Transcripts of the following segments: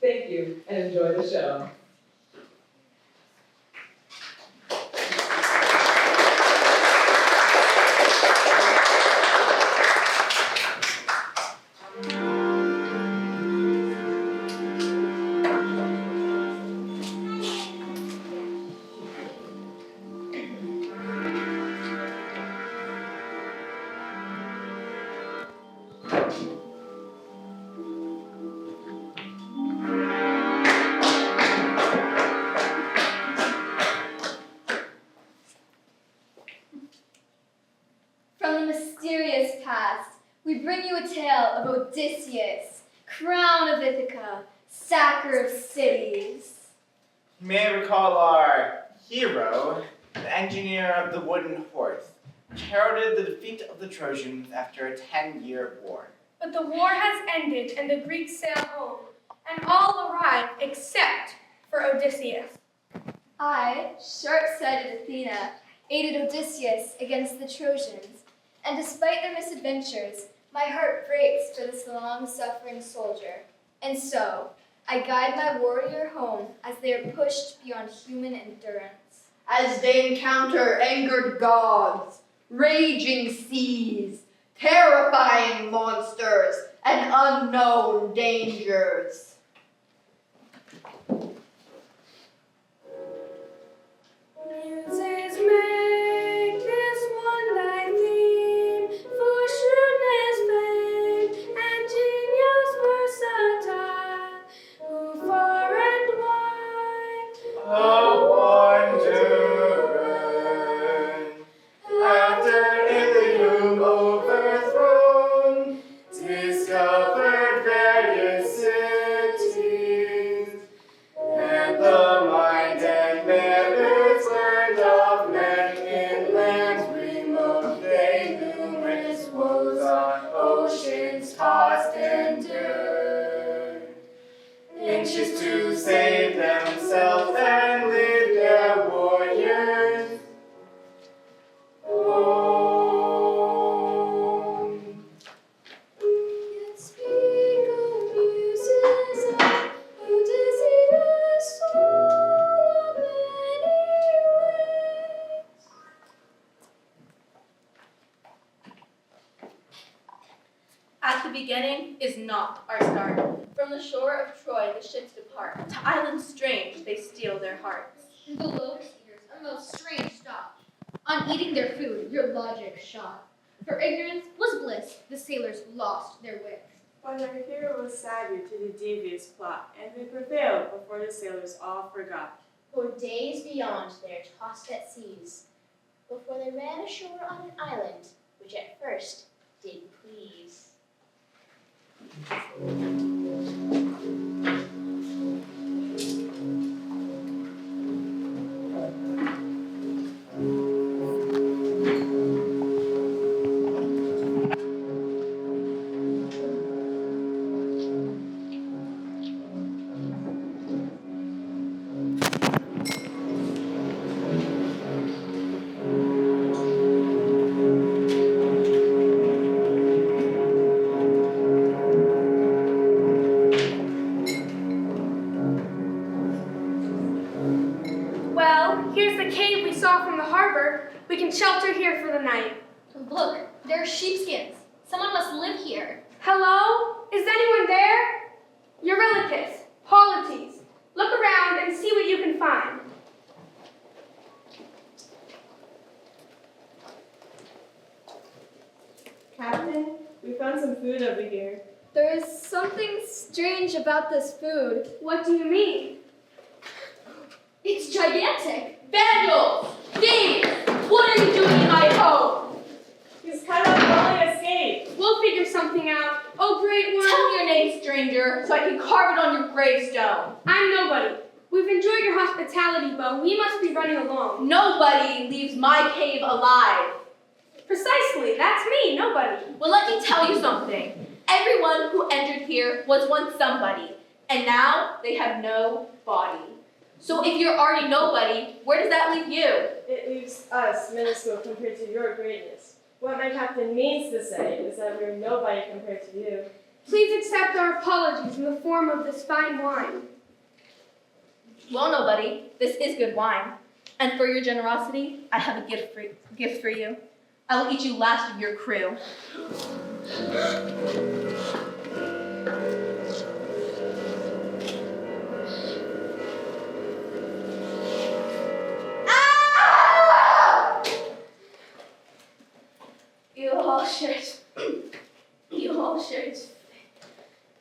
Thank you, and enjoy the show. From the mysterious past, we bring you a tale of Odysseus, crown of Ithaca, sacker of cities. You may recall our hero, the engineer of the wooden horse, which heralded the defeat of the Trojans after a 10-year war. But the war has ended, and the Greeks sail home, and all arrive except for Odysseus. I, short-sighted Athena, aided Odysseus against the Trojans, and despite their misadventures, my heart breaks for this long-suffering soldier. And so, I guide my warrior home as they are pushed beyond human endurance. As they encounter angered gods, raging seas, terrifying monsters, and unknown dangers. Muses make this one thy theme, for shrewdness fame and genius versatile, who far and wide After Ilium overthrown, discovered various cities, and the mind and manners learned of men in lands remote. They numerous woes on oceans tossed endured, anxious to save themselves and live their warriors home. Yet speak, O muses, of Odysseus' soul of many ways. At the beginning is not our start. From the shore of Troy the ships depart. To islands strange they steal their hearts. The lotus eaters, a most strange stock. On eating their food, your logic shot. For ignorance was bliss, the sailors lost their wits. But our hero was savvy to the devious plot, and they prevailed before the sailors all forgot. For days beyond they are tossed at seas, before they ran ashore on an island, which at first did please. Well, here's the cave we saw from the harbor. We can shelter here for the night. Look, there are sheepskins. Someone must live here. Hello? Is anyone there? Eurylochus, Polites, look around and see what you can find. Captain, we found some food over here. There is something strange about this food. What do you mean? It's gigantic. Vandals! Thieves! What are you doing in my home? He's cut off only escape. We'll figure something out. Oh, great one. Tell me your name, stranger, so I can carve it on your gravestone. I'm nobody. We've enjoyed your hospitality, but we must be running along. Nobody leaves my cave alive. Precisely, that's me, nobody. Well, let me tell you something. Everyone who entered here was once somebody, and now they have no body. So if you're already nobody, where does that leave you? It leaves us minuscule compared to your greatness. What my captain means to say is that we're nobody compared to you. Please accept our apologies in the form of this fine wine. Well, nobody, this is good wine. And for your generosity, I have a gift for you. I will eat you last of your crew. You all shared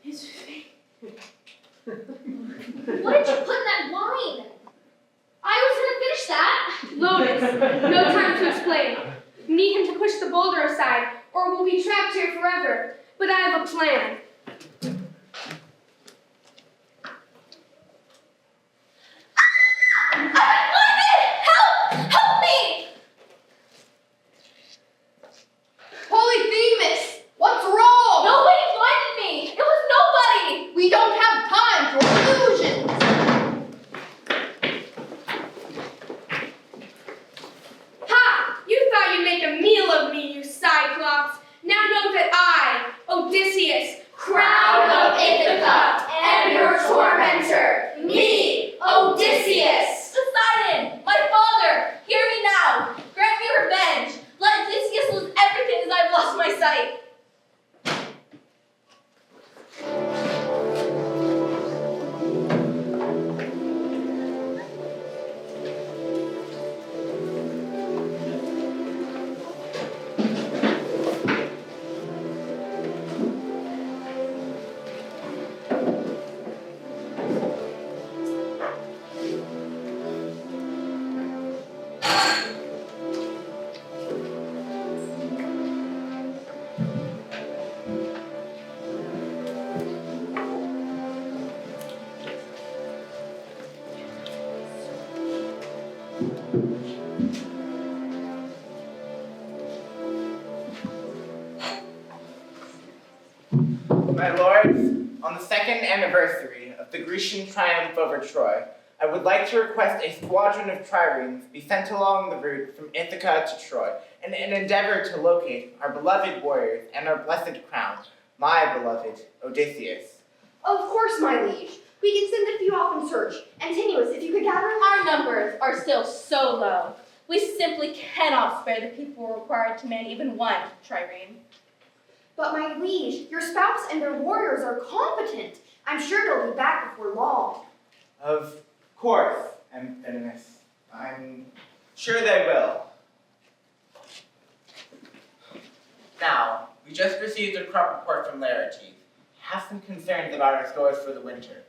his fate. What did you put in that wine? I was gonna finish that. Lotus, no time to explain. Need him to push the boulder aside, or we'll be trapped here forever. But I have a plan. Help me! Holy Themis, what's wrong? Nobody blinded me! It was nobody! We don't have time for illusions. Ha! You thought you'd make a meal of me, you Cyclops. Now know that I, Odysseus, crown of Ithaca, am your tormentor. Me, Odysseus. Poseidon, my father, hear me now. Grant me revenge. Let Odysseus lose everything as I've lost my sight. My lords, on the second anniversary of the Grecian triumph over Troy, I would like to request a squadron of triremes be sent along the route from Ithaca to Troy in an endeavor to locate our beloved warriors and our blessed crown, my beloved Odysseus. Of course, my liege. We can send a few off in search. Antinous, if you could gather Our numbers are still so low. We simply cannot spare the people required to man even one trireme. But my liege, your spouse and their warriors are competent. I'm sure they'll be back before long. Of course, Antinous. I'm sure they will. Now, we just received a crop report from Laertes. I have some concerns about our stores for the winter.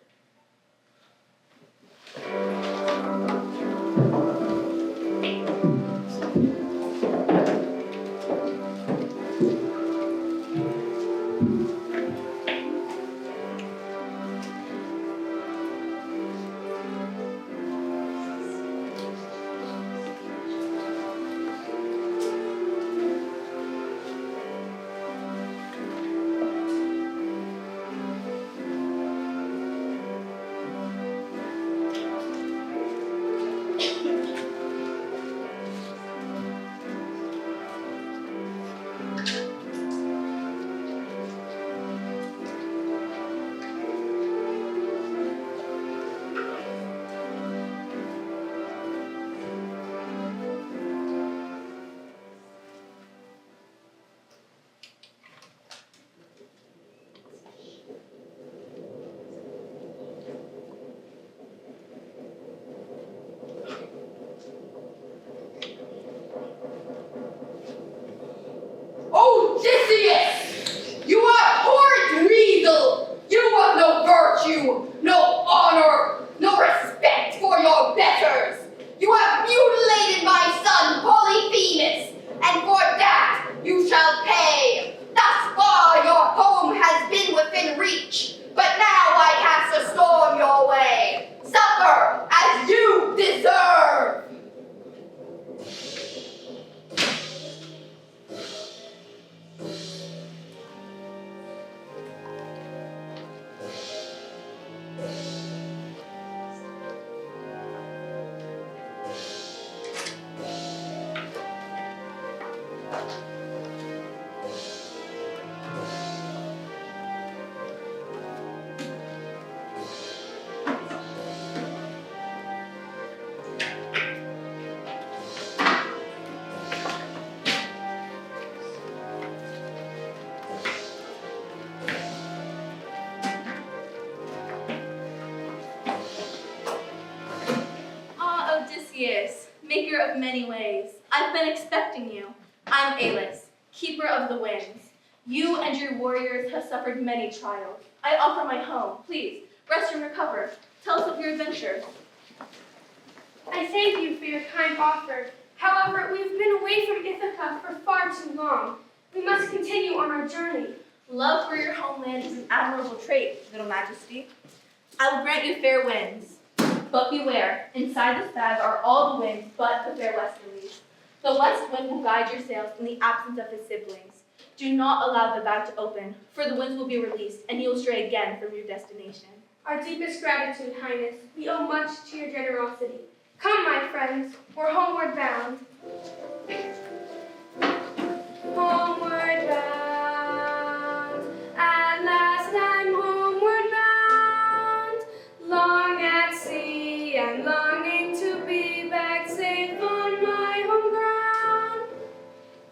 Odysseus! You abhorrent weasel! You have no virtue, no honor, no respect for your betters! You have mutilated my son Polyphemus, and for that you shall pay! Thus far your home has been within reach, but now I cast a storm your way! Suffer as you deserve! hurt in many ways. I've been expecting you. I'm Alis, keeper of the winds. You and your warriors have suffered many trials. I offer my home. Please, rest and recover. Tell us of your adventures. I thank you for your kind offer. However, we've been away from Ithaca for far too long. We must continue on our journey. Love for your homeland is an admirable trait, little majesty. I will grant you fair winds. But beware, inside this bag are all the winds but the fair westerlies. The west wind will guide your sails in the absence of his siblings. Do not allow the bag to open, for the winds will be released, and you will stray again from your destination. Our deepest gratitude, Highness. We owe much to your generosity. Come, my friends, we're homeward bound. Homeward bound, at last I'm homeward bound. Long at sea, I'm longing to be back safe on my home ground.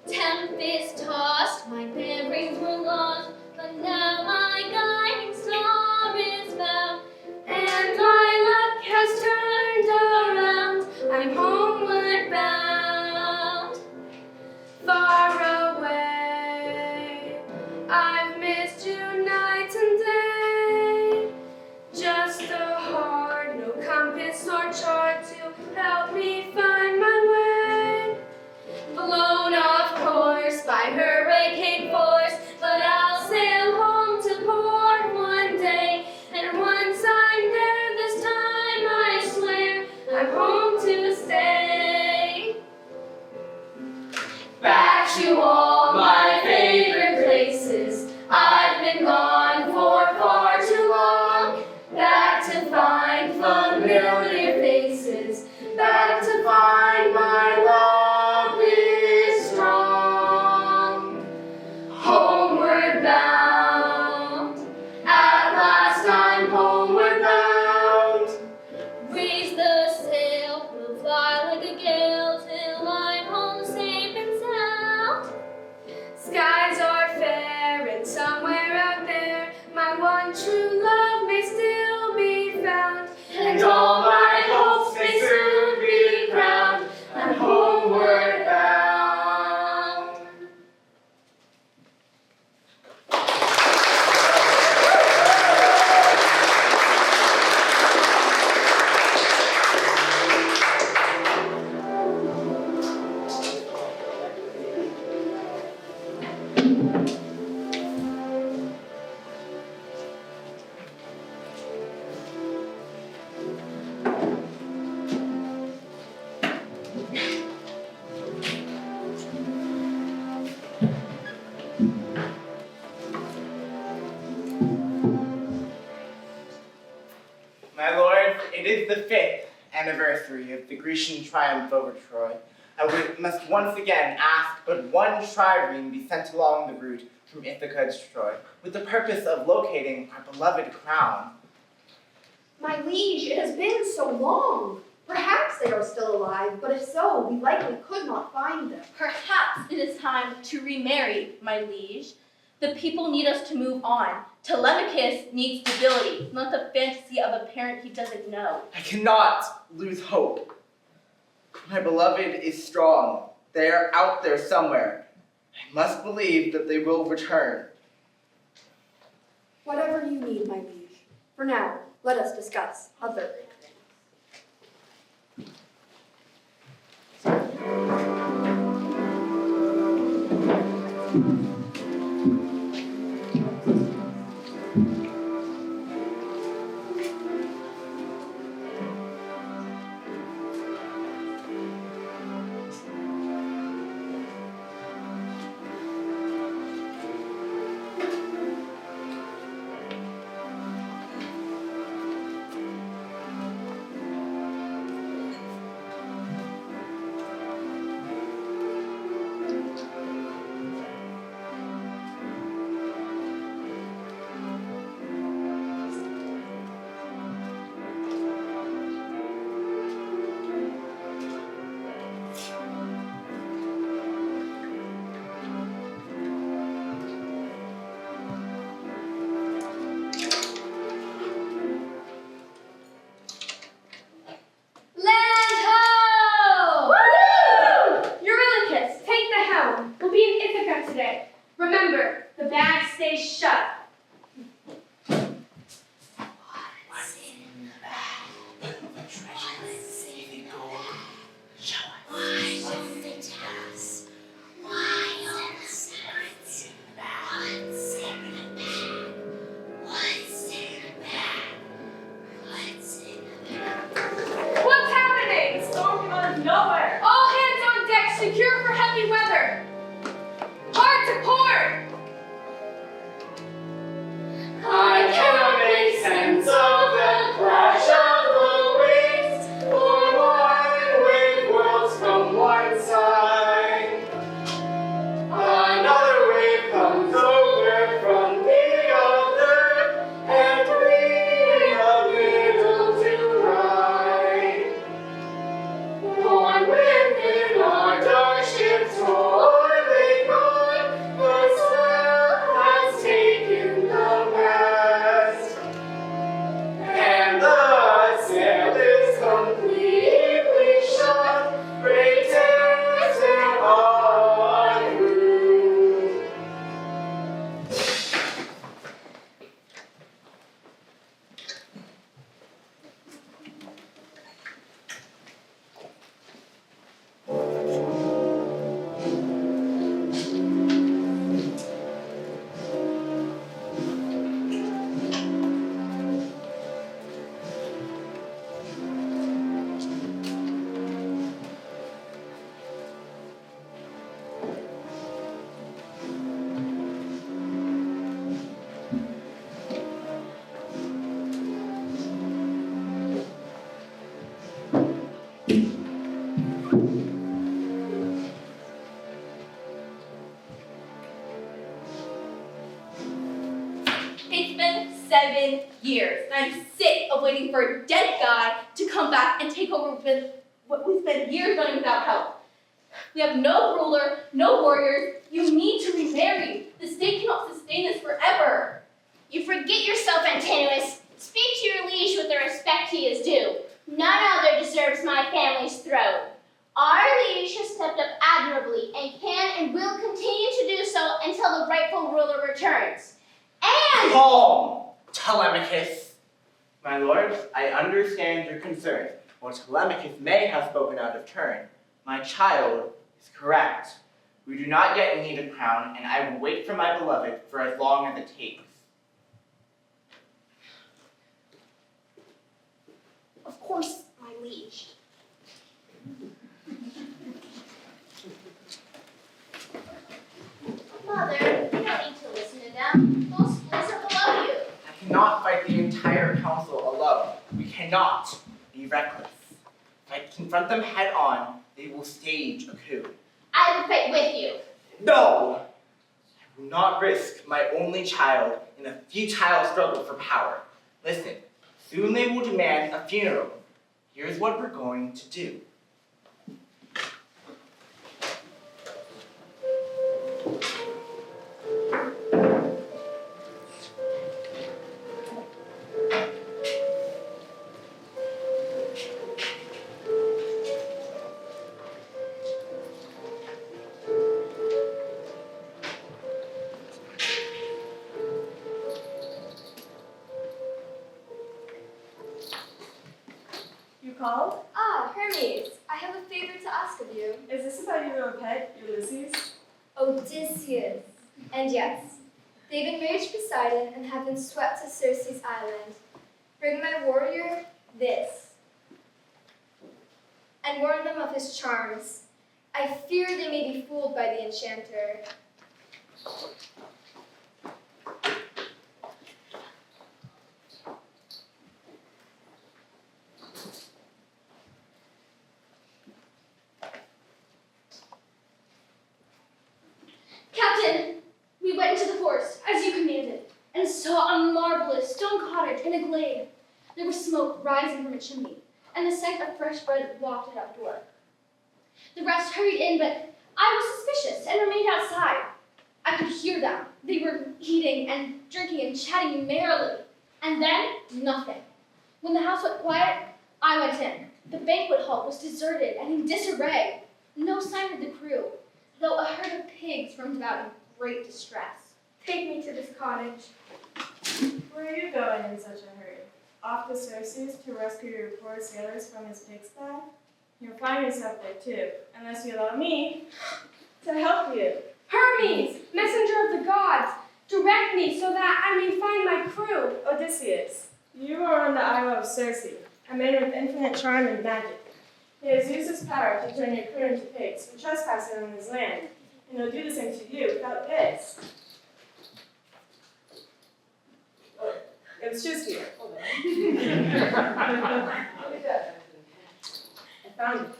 Tempest tossed, my bearings were lost, but now my guiding star is found, And my luck has turned around. I'm homeward bound. Far away, I've missed you night and day. Just a heart, no compass or chart to help me find my way. Blown off course by hurricane force, but I'll sail home to port one day. And once I'm there this time, I swear I'm home to stay. Back to all my favorite places. I've been gone for far too long. Back to find familiar faces. Back to find my love is strong. Homeward bound. At last I'm homeward bound. raise the sail, we'll fly like a gale till I'm home safe and sound. Skies are fair and somewhere out there my one true love may still be found. And all my hopes may soon be crowned. I'm homeward bound. My lord, it is the 5th anniversary of the Grecian triumph over Troy. Must once again ask but one trireme be sent along the route from Ithaca to Troy, with the purpose of locating our beloved crown. My liege, it has been so long. Perhaps they are still alive, but if so, we likely could not find them. Perhaps it is time to remarry, my liege. The people need us to move on. Telemachus needs stability, not the fantasy of a parent he doesn't know. I cannot lose hope. My beloved is strong. They are out there somewhere. I must believe that they will return. Whatever you need, my liege. For now, let us discuss other things. The bag stays shut. What's in the bag? The treasure, heavy gold. Show us. Why won't they tell us? Why won't secrets? What's in the bag? What's in the bag? What's in the bag? What's happening? It's storming out of nowhere. All hands on deck, secure for heavy weather. Hard to port. I cannot make sense of the crash of the waves, for one wave whirls from one side. Another wave comes over from the other, and we a little to ride. Born within our dark ship's toiling on, the swell has taken the mast, and the sail is completely shut, great tears and all through. It's been 7 years, and I'm sick of waiting for a dead guy to come back and take over with what we spent years running without help. We have no ruler, no warriors. You need to remarry. The state cannot sustain this forever. You forget yourself, Antinous. Speak to your liege with the respect he is due. None other deserves my family's throne. Our liege has stepped up admirably and can and will continue to do so until the rightful ruler returns. And Calm, Telemachus. My lords, I understand your concern. While Telemachus may have spoken out of turn, my child is correct. We do not yet need a crown, and I will wait for my beloved for as long as it takes. of course, my liege. Mother, you don't need to listen to them. Those fools are below you. I cannot fight the entire council alone. We cannot be reckless. If I confront them head on, they will stage a coup. I will fight with you. No! I will not risk my only child in a futile struggle for power. Listen, soon they will demand a funeral. Here's what we're going to do. You called? Ah, Hermes, I have a favor to ask of you. Is this about your little pet, Ulysses? Odysseus. And yes, they've enraged Poseidon and have been swept to Circe's island. Bring my warrior this, and warn them of his charms. I fear they may be fooled by the enchanter. Captain, we went into the forest, as you commanded, and saw a marvelous stone cottage in a glade. There was smoke rising from a chimney, and the scent of fresh bread wafted outdoor. The rest hurried in, but I was suspicious and remained outside. I could hear them. They were eating and drinking and chatting merrily. And then, nothing. When the house went quiet, I went in. The banquet hall was deserted and in disarray. No sign of the crew, though a herd of pigs roamed about in great distress. They cottage. Where are you going in such a hurry? Off to Circe's to rescue your poor sailors from his pigsty? You'll find yourself there too, unless you allow me to help you. Hermes, messenger of the gods, direct me so that I may find my crew. Odysseus, you are on the isle of Circe, a man with infinite charm and magic. He has used his power to turn your crew into pigs for trespassing on his land, and he'll do the same to you without this. Oh, it's just here. Hold on. I found it.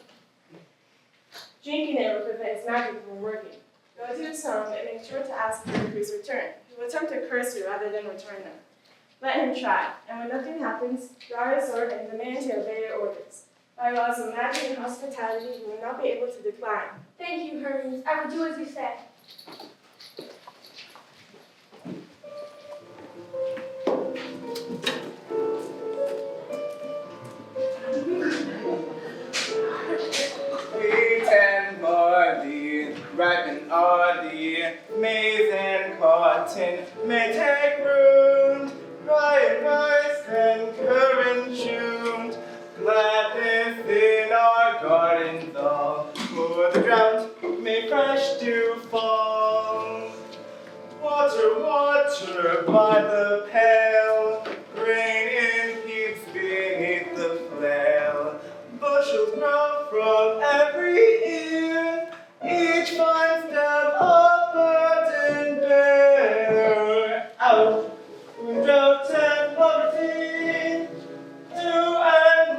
Drinking it will prevent his magic from working. Go to his home and make sure to ask for your crew's return. He will attempt to curse you rather than return them. Let him try, and when nothing happens, draw your sword and demand to obey your orders. By laws of magic and hospitality, you will not be able to decline. Thank you, Hermes. I will do as you said. Wheat and barley, ripen are the maize and cotton may take root, rye and rice and currant shoot. Gladness in our gardens all, for the drought may fresh dew fall. Water, water by the pail, rain in heaps beneath the flail. Bushels grow from every ear, each fine stem a burden bear. Out from drought and poverty, to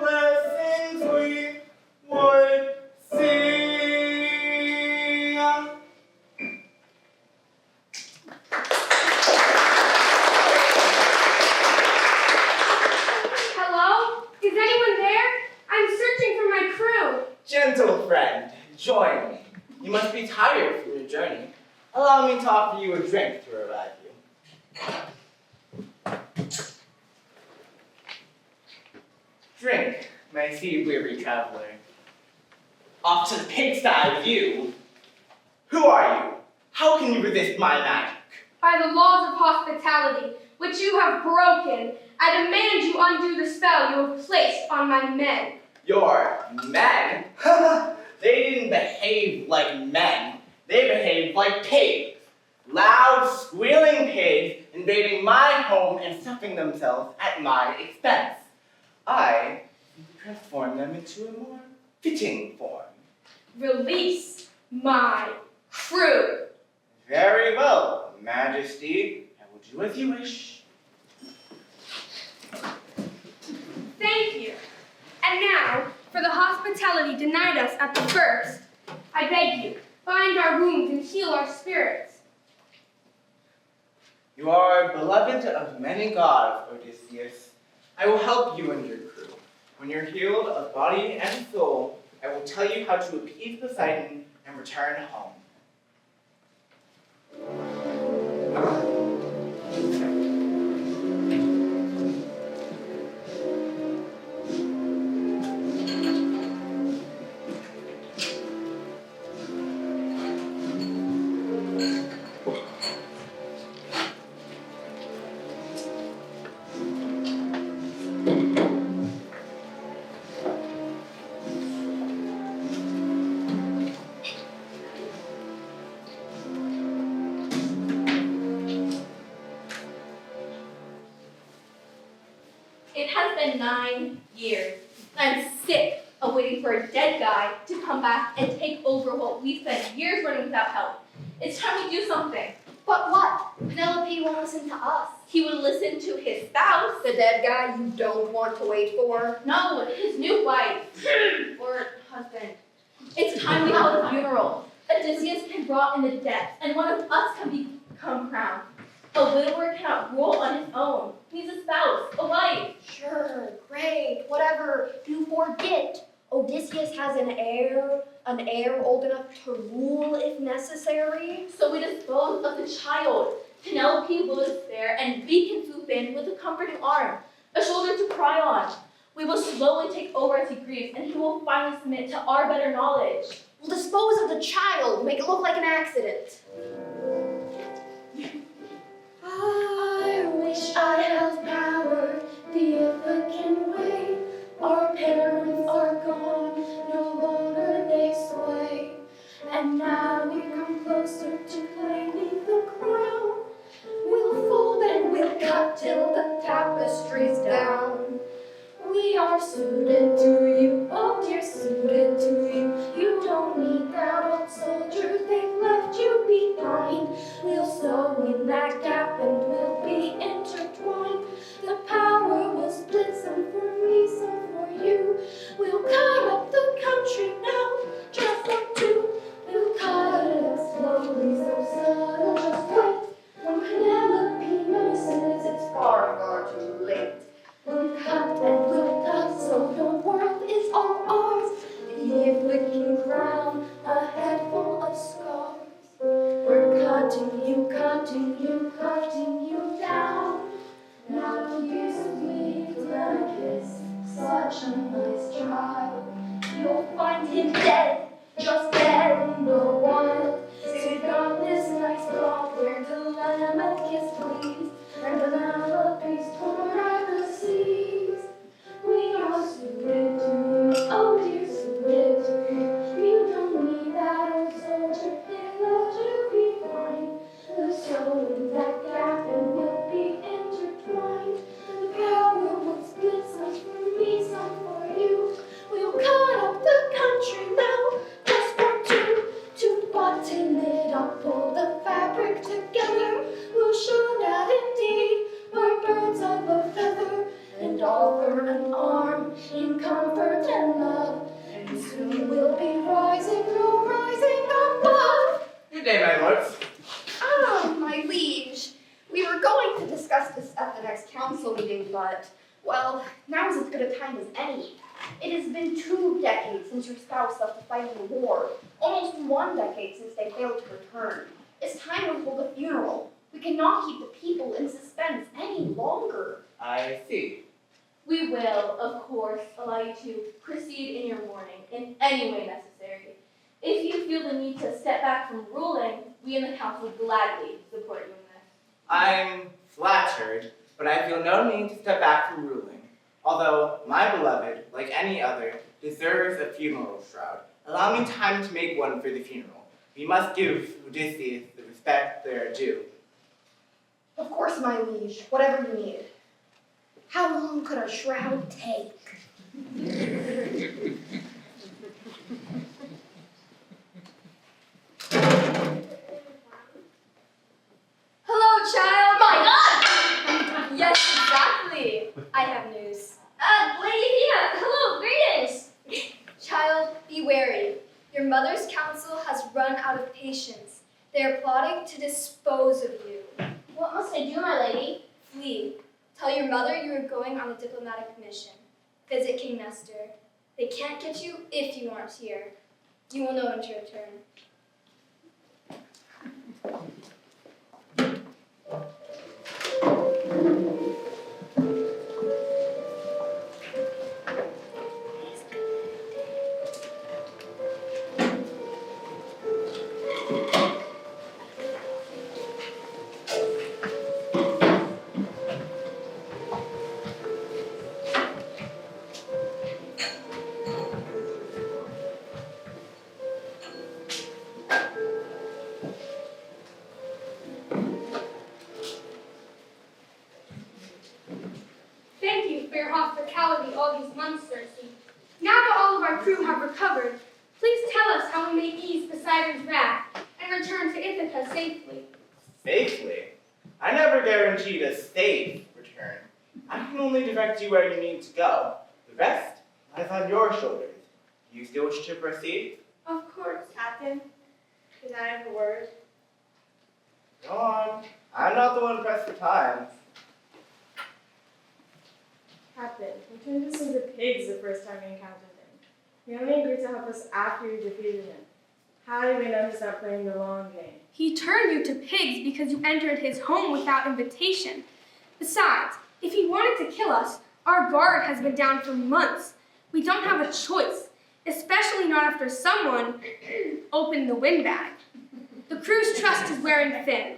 blessings we would see. Hello? Is anyone there? I'm searching for my crew. Gentle friend, join me. You must be tired from your journey. Allow me to offer you a drink to revive you. Drink, my sea-weary traveler. Off to the pigsty with you. Who are you? How can you resist my magic? By the laws of hospitality, which you have broken, I demand you undo the spell you have placed on my men. Your men? They didn't behave like men. They behaved like pigs. Loud, squealing pigs invading my home and stuffing themselves at my expense. I transformed them into a more fitting form. Release my crew. Very well, Majesty. I will do as you wish. Thank you. And now, for the hospitality denied us at the first, I beg you, bind our wounds and heal our spirits. You are beloved of many gods, Odysseus. I will help you and your crew. When you're healed of body and soul, I will tell you how to appease Poseidon and return home. It has been 9 years. I'm sick of waiting for a dead guy to come back and take over what we spent years running without help. It's time we do something. But what? Penelope won't listen to us. He would listen to his spouse. The dead guy you don't want to wait for. No, his new wife. Or husband. It's time we held a funeral. Odysseus can rot in the depths, and one of us can become crowned. A widower cannot rule on his own. He needs a spouse, a wife. Sure, great, whatever. You forget. Odysseus has an heir old enough to rule if necessary. So we dispose of the child. Penelope will despair, and we can swoop in with a comforting arm, a shoulder to cry on. We will slowly take over as he grieves, and he will finally submit to our better knowledge. We'll dispose of the child, make it look like an accident. are suited to you, oh dear, suited to you. You don't need that old soldier, they've left you behind. We'll sew in that gap and we'll be intertwined. The power will split, some for me, some for you. We'll cut up the country now, just for two. We'll cut it up slowly, so subtle, just wait. When Penelope notices, it's far, far too late. We'll cut and we'll cut, so the world is all ours. The flicking crown, a head full of scars. We're cutting you, cutting you, cutting you down. Now here's a sweet and a kiss, such a nice child. You'll find him dead, just dead in the wild. So we got this nice cloth where Telemachus please, and Penelope's torn at the seas. We are suited to you, oh dear, suited to you. You don't need that old soldier, they let you be fine. The soul in that gap and we'll be intertwined. The power will split, some for me, some for you. We'll cut up the country now, just for two. To button it up, pull the fabric together. We'll show that indeed we're birds of a feather, and offer an arm in comfort and love. And soon we'll be rising, oh, rising above. Good day, my lords. Ah, my liege. We were going to discuss this at the next council meeting, but, well, now's as good a time as any. It has been 2 decades since your spouse left to fight in the war, almost 1 decade since they failed to return. It's time to hold a funeral. We cannot keep the people in suspense any longer. I see. We will, of course, allow you to proceed in your mourning in any way necessary. If you feel the need to step back from ruling, we in the council gladly support you in this. I'm flattered, but I feel no need to step back from ruling. Although my beloved, like any other, deserves a funeral shroud, allow me time to make one for the funeral. We must give Odysseus the respect they are due. Of course, my liege, whatever you need. How long could a shroud take? Hello, child! My God! Yes, exactly. I have news. Lady Athena, hello, greetings. Child, be wary. Your mother's council has run out of patience. They are plotting to dispose of you. What must I do, my lady? Flee. Tell your mother you are going on a diplomatic mission. Visit King Nestor. They can't get you if you aren't here. You will know when to return. Thank you for your hospitality all these months, Circe. Now that all of our crew have recovered, please tell us how we may ease Poseidon's wrath and return to Ithaca safely. Safely? I never guaranteed a safe return. I can only direct you where you need to go. The rest lies on your shoulders. Do you still wish to proceed? Of course, Captain. Can I have a word? Go on. I'm not the one pressed for time. Captain, we turned us into pigs the first time we encountered him. He only agreed to help us after you defeated him. How do we know he's not playing the long game? He turned you to pigs because you entered his home without invitation. Besides, if he wanted to kill us, our guard has been down for months. We don't have a choice, especially not after someone opened the windbag. The crew's trust is wearing thin.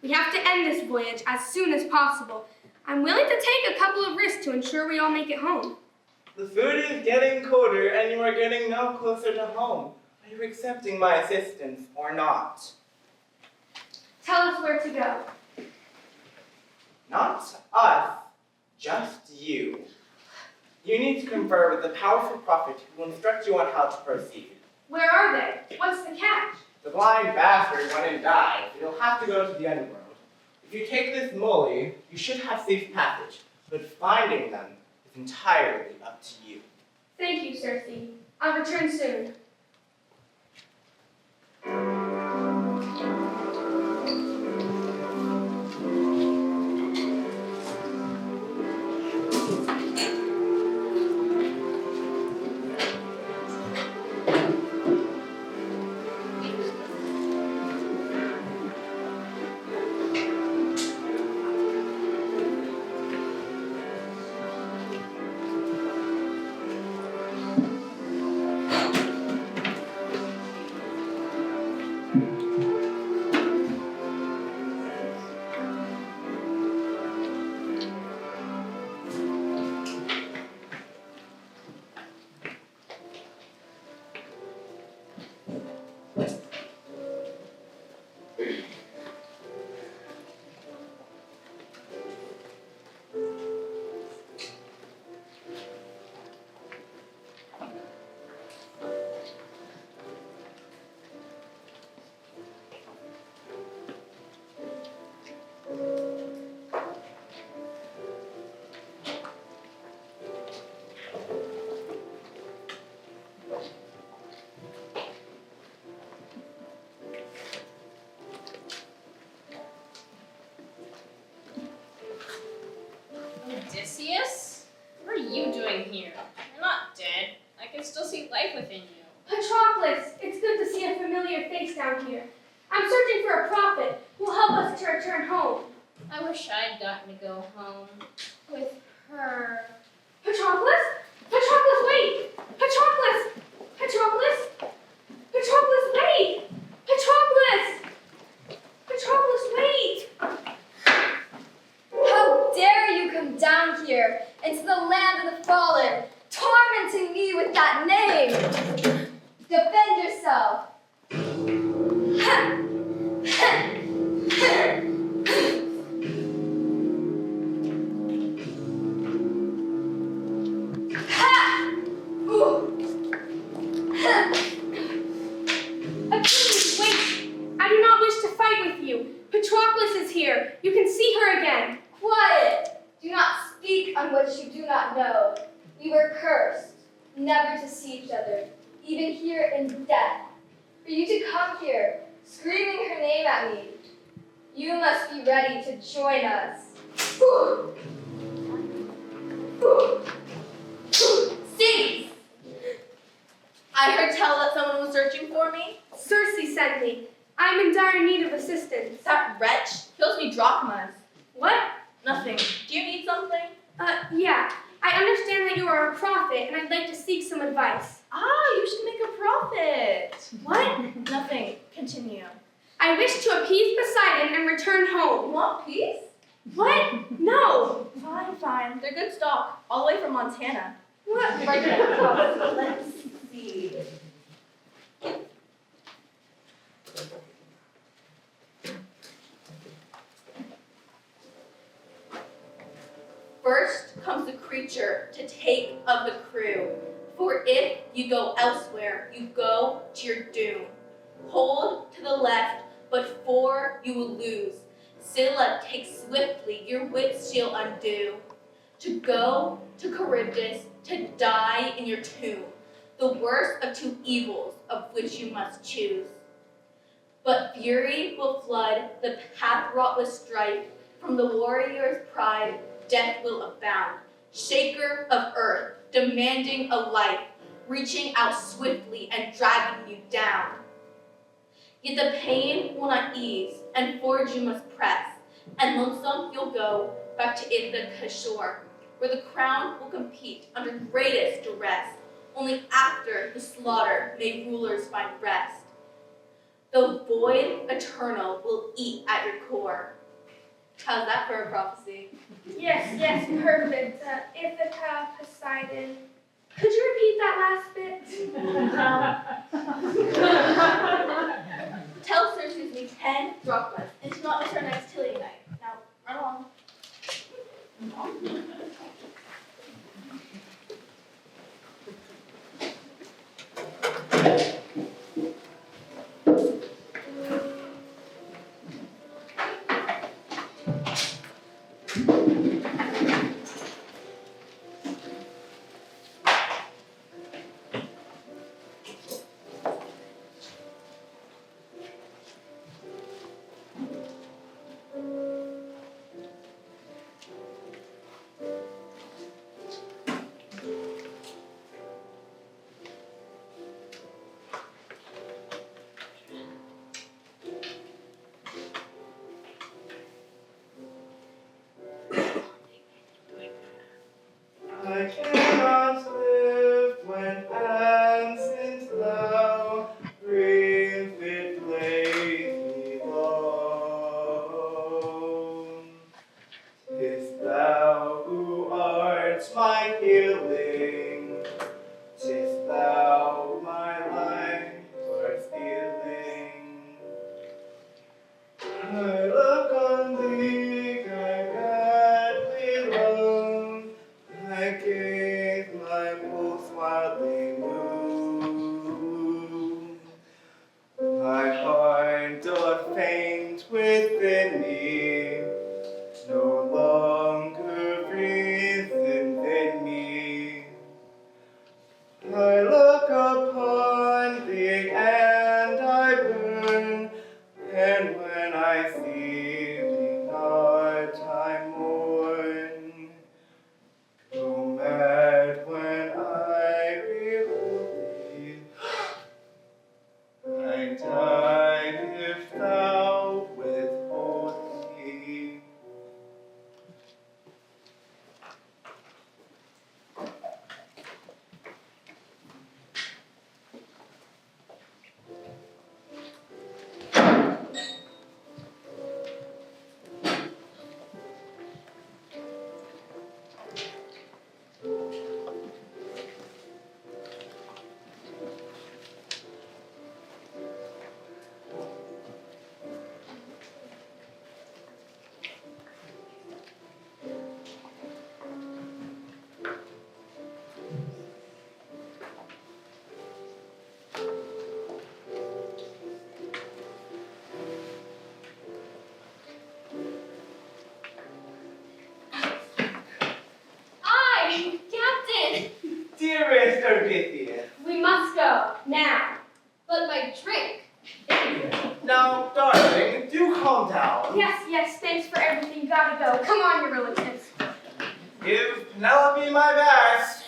We have to end this voyage as soon as possible. I'm willing to take a couple of risks to ensure we all make it home. The food is getting colder and you are getting no closer to home. Are you accepting my assistance or not? Tell us where to go. Not us, just you. You need to to confer with a powerful prophet who will instruct you on how to proceed. Where are they? What's the catch? The blind bastard went and died, so you'll have to go to the underworld. If you take this moly, you should have safe passage, but finding them is entirely up to you. Thank you, Circe. I'll return soon. Odysseus? What are you doing here? You're not dead. I can still see life within you. Patroclus, it's good to see a familiar face down here. I'm searching for a prophet who will help us to return home. I wish I'd gotten to go home with her. Patroclus? Patroclus, wait! Patroclus! Patroclus! Patroclus, wait! Patroclus! Patroclus, wait! How dare you come down here into the land of the fallen, tormenting me with that name? Defend yourself. Achilles, wait! I do not wish to fight with you. Patroclus is here. You can see her again. Quiet! Do not speak on what you do not know. We were cursed, never to see each other, even here in death. For you to come here, screaming her name at me, you must be ready to join us. Cease! I heard tell that someone was searching for me. Circe sent me. I'm in dire need of assistance. That wretch owes me drachmas. What? Nothing. Do you need something? Yeah. I understand that you are a prophet, and I'd like to seek some advice. Ah, you should make a profit. What? Nothing. Continue. I wish to appease Poseidon and return You home. want peace? What? No. Fine, fine. They're good stock. All the way from Montana. What? Let's see. First comes the creature to take of the crew. For if you go elsewhere, you go to your doom. Hold to the left, but for you will lose. Scylla, take swiftly, your wits she'll undo. To go to Charybdis, to die in your tomb. The worst of two evils of which you must choose. But fury will flood the path wrought with strife. From the warrior's pride, death will abound. Shaker of earth, demanding a life, reaching out swiftly and dragging you down. Yet the pain will not ease, and forward you must press, and lonesome you'll go back to Ithaca's shore, where the crown will compete under greatest duress. Only after the slaughter may rulers find rest. The void eternal will eat at your core. How's that for a prophecy? Yes, perfect. Ithaca, Poseidon. Could you repeat that last bit? Tell Circe me 10 drachmas, and to not miss our next tilling night. Now, run along. I cannot live when since thou breathe it lays me low. 'Tis thou who art my healing, 'tis thou my life art stealing. I look on thee, I gladly love, I gaze my pulse wildly move. My heart doth faint within me, no longer breathing in me. I look upon thee and I burn, and when I see thee not I mourn. Go mad when I behold thee, I die if thou withhold me. Captain! Dearest Odysseus, We must go, now. But my drink. now, darling, do calm down. Yes, thanks for everything. Gotta go. Come on, your relatives. Give Penelope my best.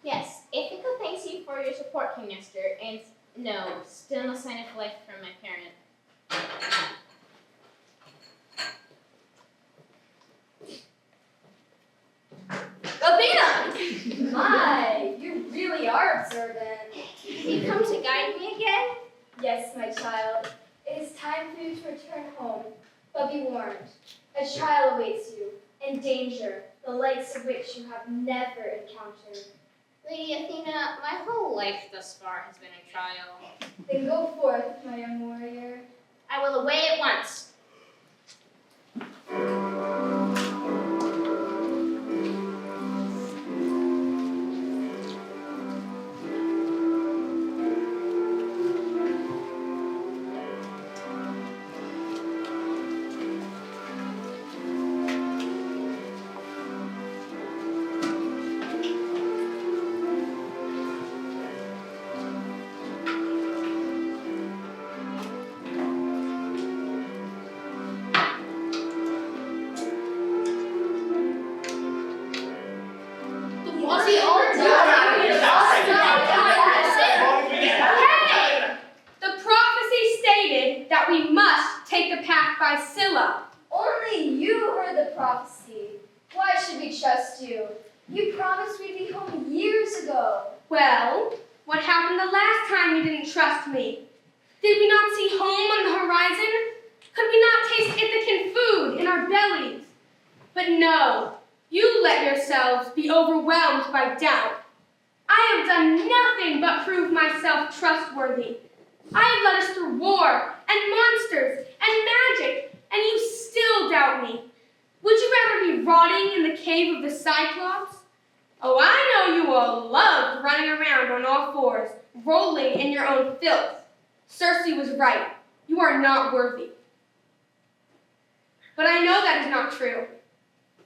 Yes, Ithaca thanks you for your support, King Nestor, and no, still no sign of life from my parent. Athena! My, you really are observant. You come to guide me again? Yes, my child. It is time for you to return home. But be warned, a trial awaits you, and danger, the likes of which you have never encountered. Lady Athena, my whole life thus far has been a trial. Then go forth, my young warrior. I will away at once. The prophecy stated that we must take the path by Scylla. Only you heard the prophecy. Why should we trust you? You promised we'd be home years ago. Well, what happened the last time you didn't trust me? Did we not see home on the horizon? Could we not taste Ithacan food in our bellies? But no, you let yourselves be overwhelmed by doubt. I have done nothing but prove myself yourself trustworthy. I have led us through war and monsters and magic, and you still doubt me. Would you rather be rotting in the cave of the Cyclops? Oh, I know you all loved running around on all fours, rolling in your own filth. Circe was right. You are not worthy. But I know that is not true.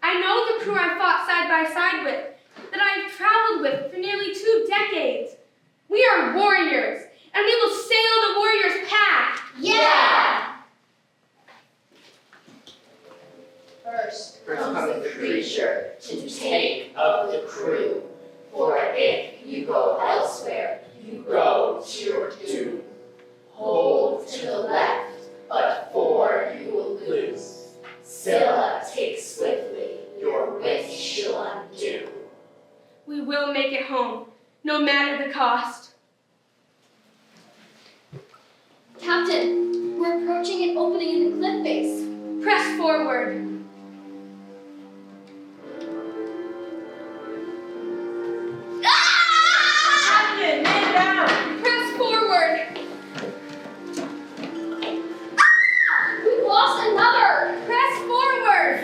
I know the crew I fought side by side with, that I have traveled with for nearly 2 decades. We are warriors, and we will sail the warrior's path. Yeah! First comes the creature to take of the crew, for if you go elsewhere, you go to your doom. Hold to the left, but 4 you will lose. Scylla, take swiftly, your wits she'll undo. We will make it home, no matter the cost. Captain, we're approaching an opening in the cliff face. Press forward. Captain, man down! Press forward. We've lost another! Press forward.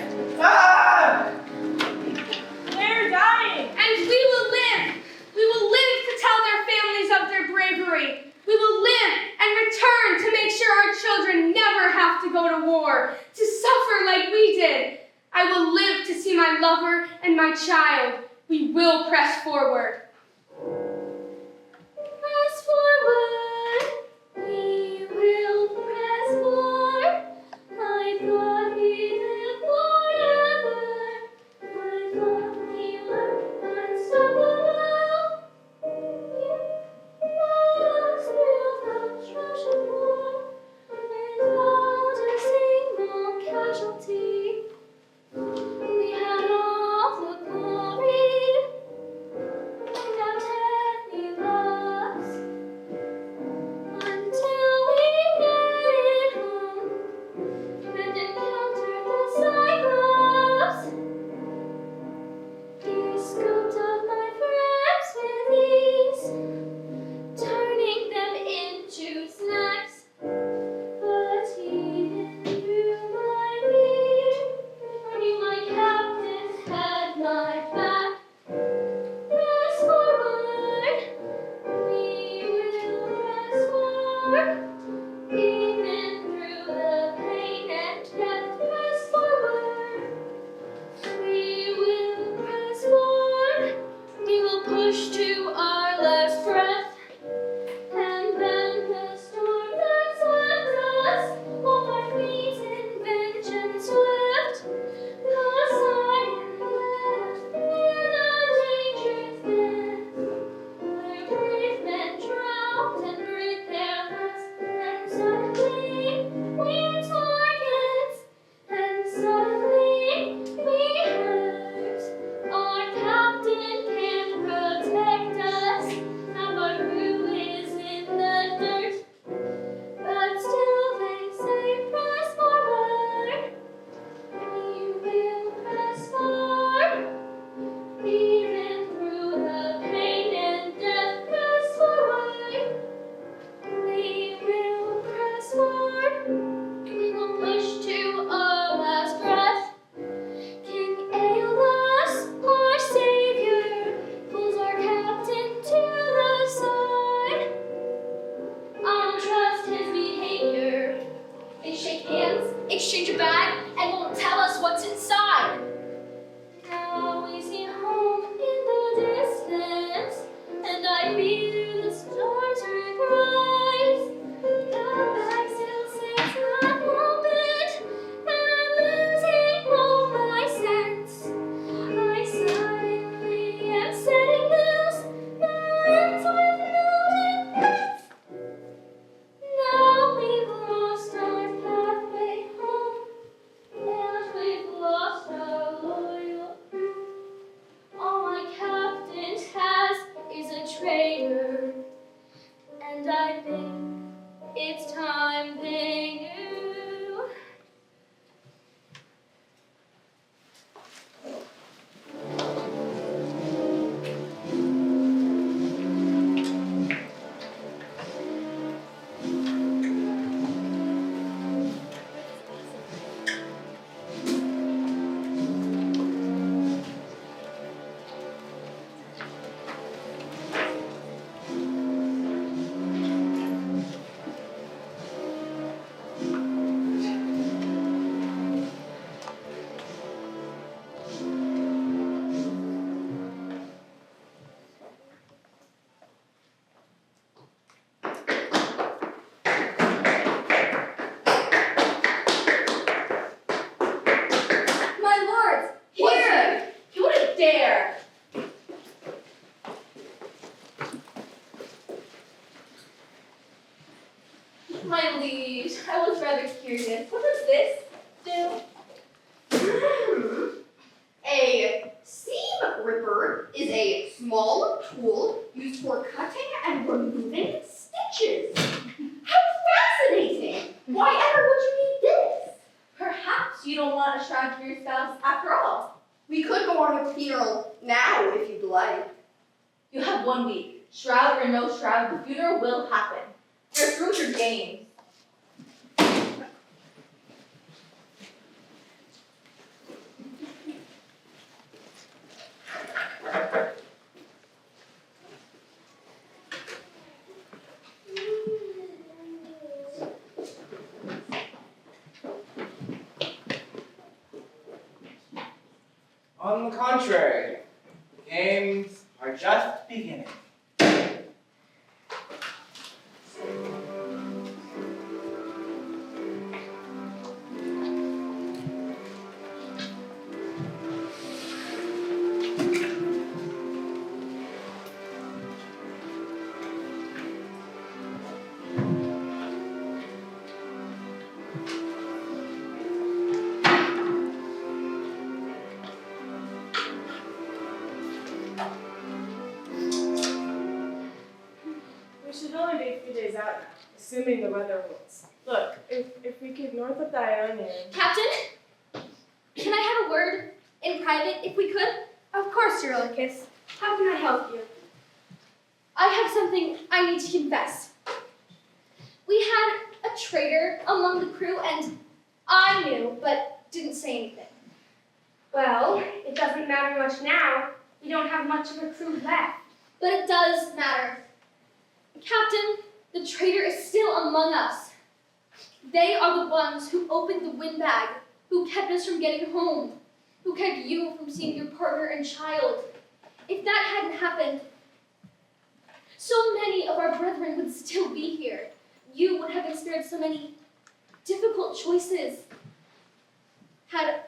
Ah! They're dying! And we will live. We will live to tell their families of their bravery. We will live and return to make sure our children never have to go to war, to suffer like we did. I will live to see my lover and my child. We will press forward. Press forward, we will press forward. I thought we lived forever. I thought we were unstoppable. You led us through the Trojan War without a single casualty. We had all the glory. My liege, I was rather curious. What does this do? A seam ripper is a small tool used for cutting and removing stitches. How fascinating! Why ever would you need this? Perhaps you don't want a shroud for your spouse after all. We could go on a funeral now if you'd like. You have 1 week. Shroud or no shroud, the funeral will happen. You're through with your games. On the contrary, the games are just beginning. We should only be a few days out now, assuming the weather holds. Look, if we keep north of the Ionian... Captain, can I have a word in private if we could? Of course, Eurylochus. How can I help you? I have something I need to confess. We had a traitor among the crew, and I knew, but didn't say anything. Well, it doesn't matter much now. We don't have much of a crew left. But it does matter. Captain, the traitor is still among us. They are the ones who opened the windbag, who kept us from getting home, who kept you from seeing your partner and child. If that hadn't happened, so many of our brethren would still be here. You would have experienced so many difficult choices. Had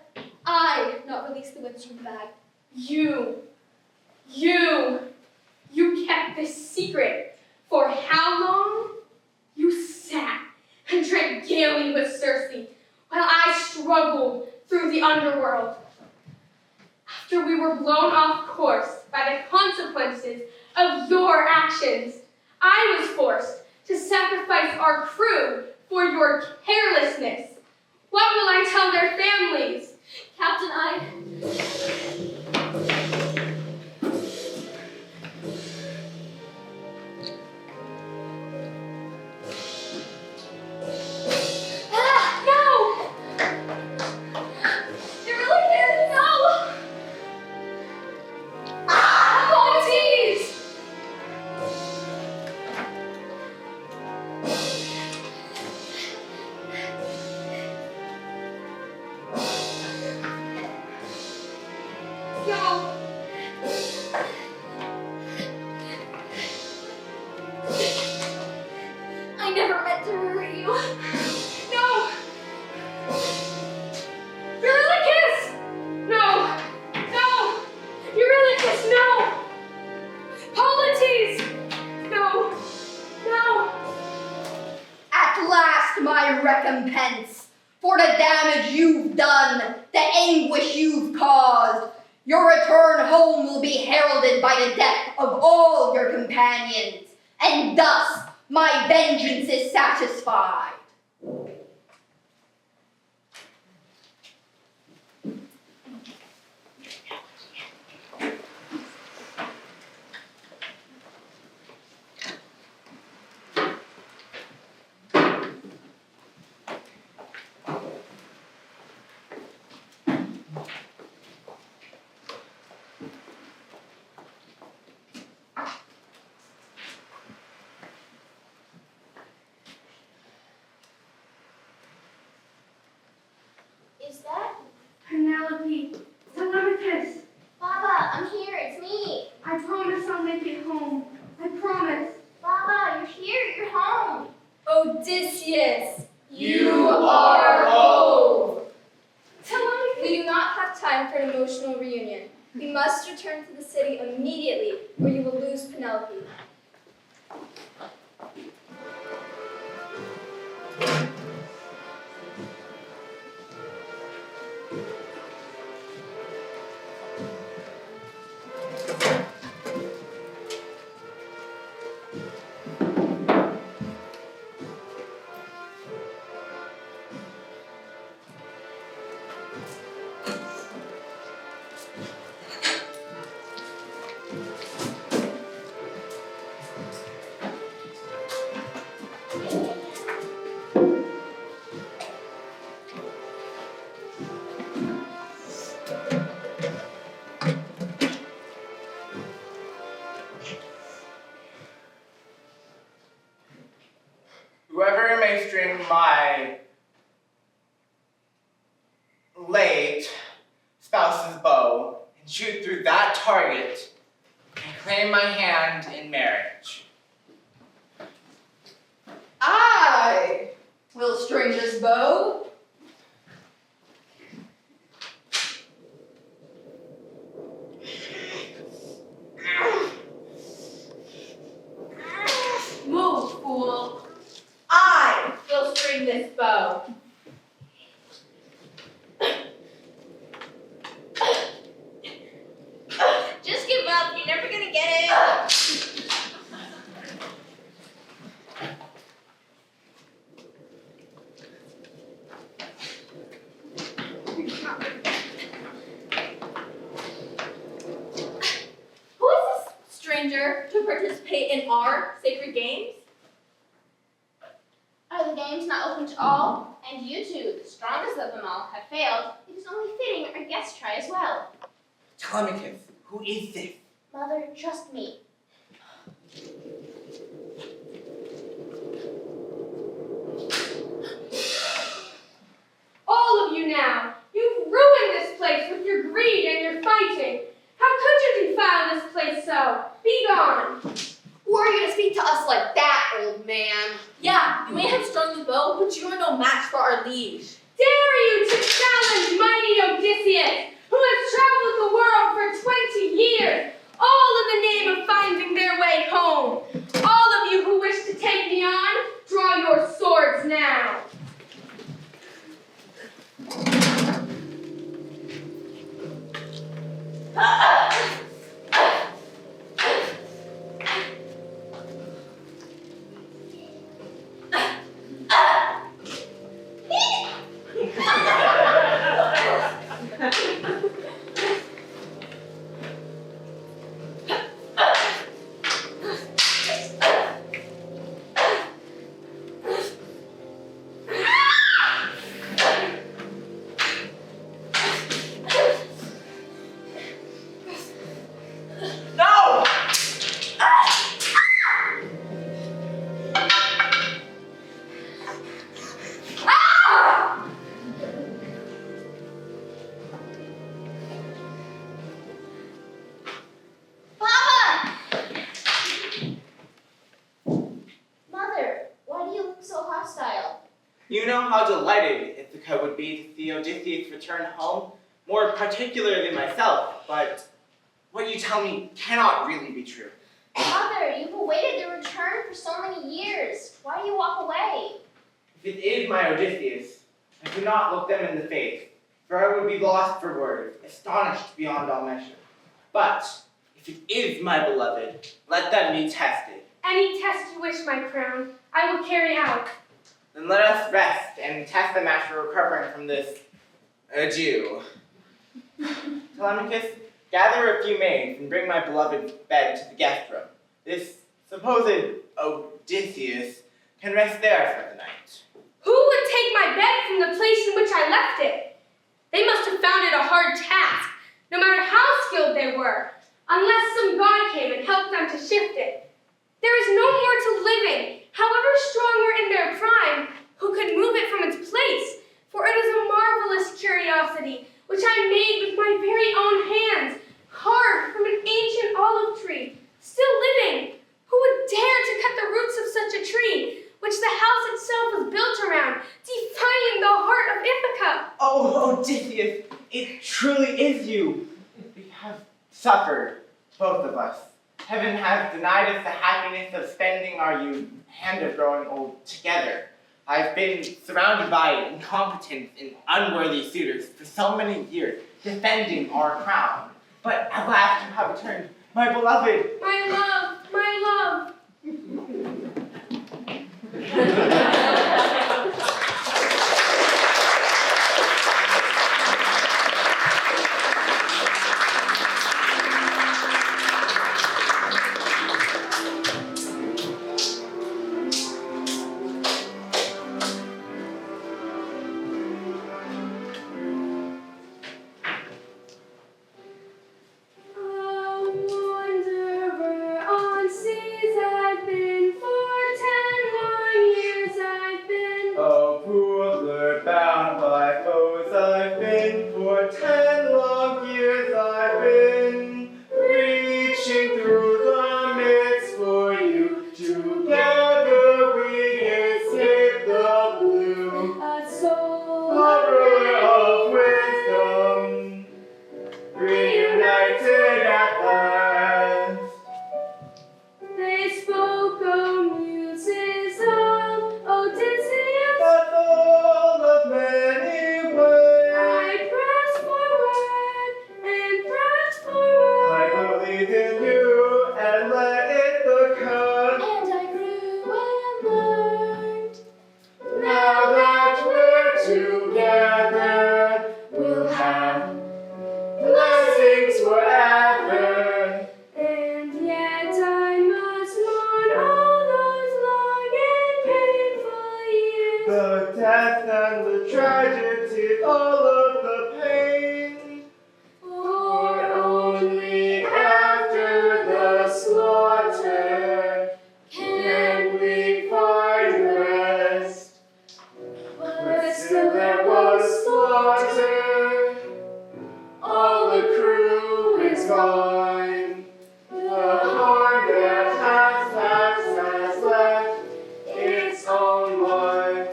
I not released the winds from the bag. You kept this secret. For how long? You sat and drank gaily with Circe while I struggled through the underworld. After we were blown off course by the consequences of your actions, I was forced to sacrifice our crew for your carelessness. What will I tell their families? Captain, I never meant to hurt you. No! Eurylochus! No! No! Eurylochus, no! Polites! No! No! At last, my recompense for the damage you've done, the anguish you've caused. Your return home will be heralded by the death of all your companions, and thus my vengeance is satisfied. Is that? Penelope, Telemachus, Baba, I'm here, it's me. I promise I'll make it home. I promise. Baba, you're here, you're home. Odysseus, You are home. we do not have time for an emotional reunion. We must return to the city immediately, or you will lose Penelope. whoever may string my late spouse's bow and shoot through that target and claim my hand in marriage. I will string this bow. Move, fool. I will string this bow. Just give up. You're never gonna get it. Who is this stranger to participate in our sacred games? Are the games not open to all? And you two, the strongest of them all, have failed. It is only fitting our guests try as well. Telemachus, who is this? Mother, trust me. All of you now, you've ruined this place with your greed and your fighting. How could you defile this place so? Be gone. Who are you to speak to us like that, old man? Yeah, you may have strung the bow, but you are no match for our liege. Dare you to challenge mighty Odysseus, who has traveled the world for 20 years, all in the name of finding their way home. All of you who wish to take me on, draw your swords now. No! Papa! Mother, why do you look so hostile? You know how delighted Ithaca would be to see Odysseus return home, more particularly myself, but what you tell me cannot really be true. Mother, you've awaited the return for so many years. Why do you walk away? If it is my Odysseus, I could not look them in the face, for I would be lost for words, astonished beyond all measure. But if it is my beloved, let them be tested. Any test you wish, my crown, I will carry out. Then let us rest and test the match for recovering from this adieu. Telemachus, gather a few maids and bring my beloved's bed to the guest room. This supposed Odysseus can rest there for the night. Who would take my bed from the place in which I left it? They must have found it a hard task, no matter how skilled they were, unless some god came and helped them to shift it. There is no more to living, however strong or in their prime, who could move it from its place, for it is a marvelous curiosity, which I made with my very own hands, carved from an ancient olive tree, still living. Who would dare to cut the roots of such a tree, which the house itself was built around, defiling the heart of Ithaca? Oh, Odysseus, it truly is you. We have suffered, both of us. Heaven has denied us the happiness of spending our youth and of growing old together. I've been surrounded by incompetent and unworthy suitors for so many years, defending our crown. But at last you have returned, my beloved. My love, my love. A wanderer on seas I've been. and the tragedy, all of the pain. For only after the slaughter can we find rest. But still there was slaughter, all the crew is gone. The heart that has left its own mark.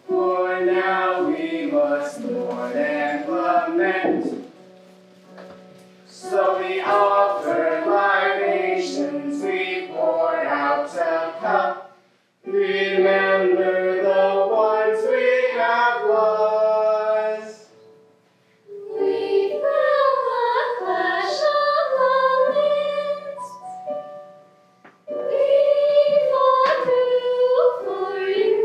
For now we must mourn and lament. So we offer libations, we pour out a cup. Remember the ones we have lost. We felt the clash of the winds. We fought through for you.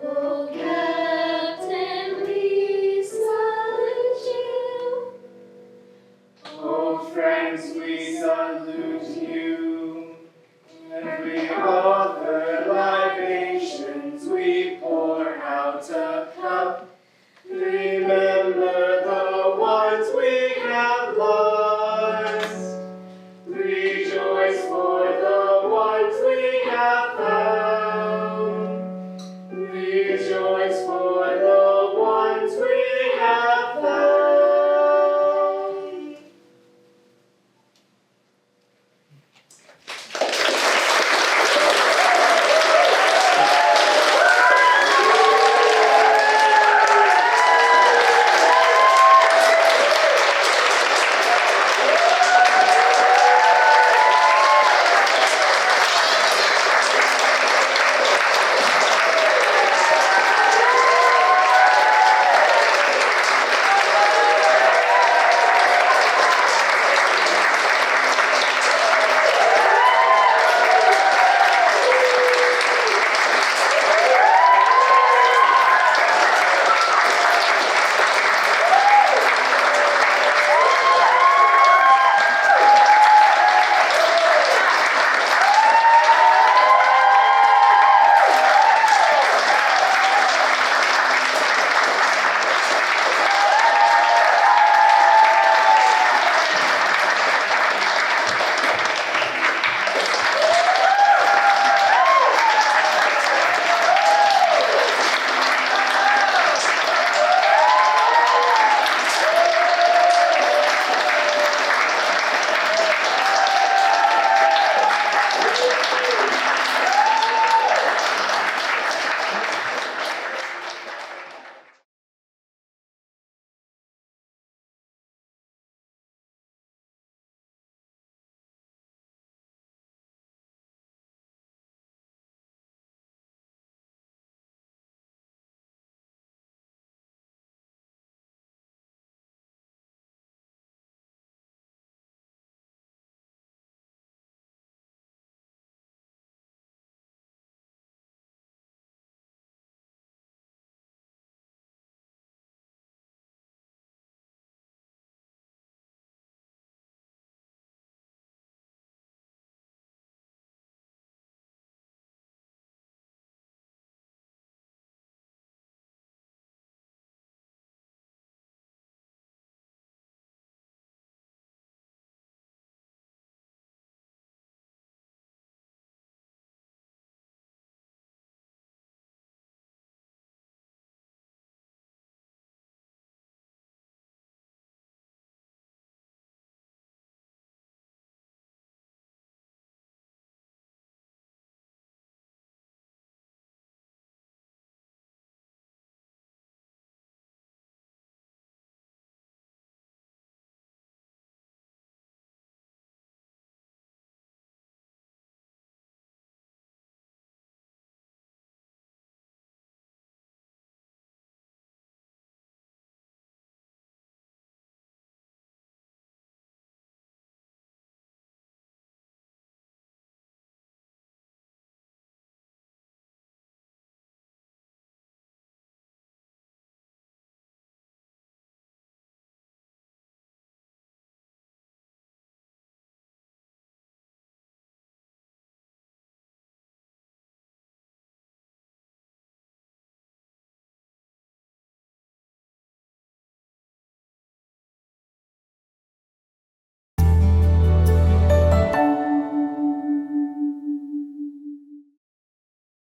Oh, Captain, we salute you. Oh, friends, we salute you. And we offer libations, we pour out a cup. Remember the ones we have lost. Rejoice for the ones we have found.